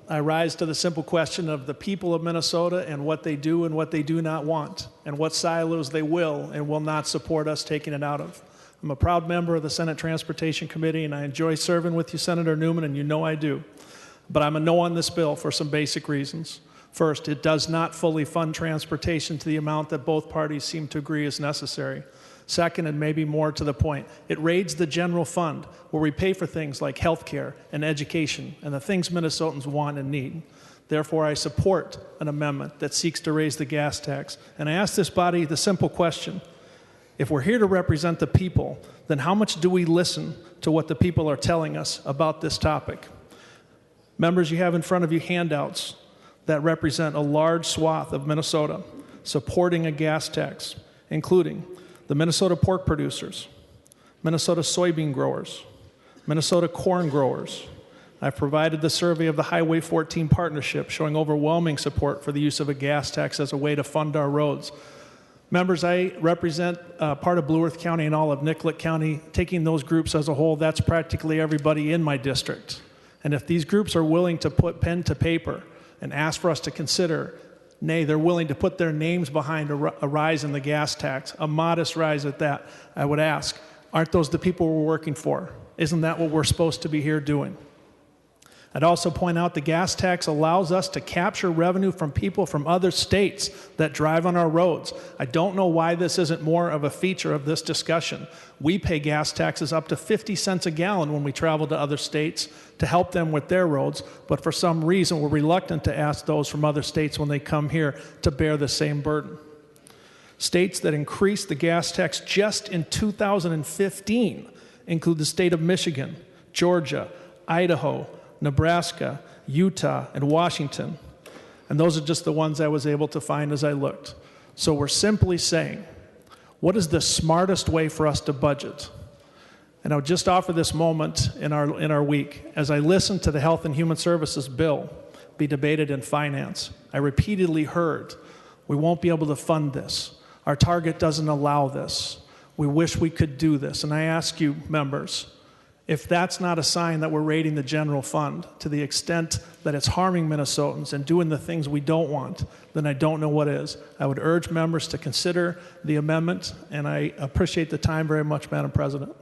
I rise to the simple question of the people of Minnesota and what they do and what they do not want, and what silos they will and will not support us taking it out of. I'm a proud member of the Senate Transportation Committee, and I enjoy serving with you, Senator Newman, and you know I do. But I'm a no on this bill for some basic reasons. First, it does not fully fund transportation to the amount that both parties seem to agree is necessary. Second, and maybe more to the point, it raids the general fund where we pay for things like health care and education and the things Minnesotans want and need. Therefore, I support an amendment that seeks to raise the gas tax. And I ask this body the simple question: if we're here to represent the people, then how much do we listen to what the people are telling us about this topic? Members, you have in front of you handouts that represent a large swath of Minnesota supporting a gas tax, including the Minnesota pork producers, Minnesota soybean growers, Minnesota corn growers. I've provided the survey of the Highway 14 partnership showing overwhelming support for the use of a gas tax as a way to fund our roads. Members, I represent part of Blue Earth County and all of Nicollet County. Taking those groups as a whole, that's practically everybody in my district. And if these groups are willing to put pen to paper and ask for us to consider, nay, they're willing to put their names behind a rise in the gas tax, a modest rise at that, I would ask, aren't those the people we're working for? Isn't that what we're supposed to be here doing? I'd also point out the gas tax allows us to capture revenue from people from other states that drive on our roads. I don't know why this isn't more of a feature of this discussion. We pay gas taxes up to 50 cents a gallon when we travel to other states to help them with their roads, but for some reason we're reluctant to ask those from other states when they come here to bear the same burden. States that increased the gas tax just in 2015 include the state of Michigan, Georgia, Idaho, Nebraska, Utah, and Washington. And those are just the ones I was able to find as I looked. So we're simply saying, what is the smartest way for us to budget? And I would just offer this moment in our week. As I listened to the Health and Human Services bill be debated in finance, I repeatedly heard, we won't be able to fund this. Our target doesn't allow this. We wish we could do this. And I ask you, members, if that's not a sign that we're raiding the general fund to the extent that it's harming Minnesotans and doing the things we don't want, then I don't know what is. I would urge members to consider the amendment, and I appreciate the time very much, Madam President.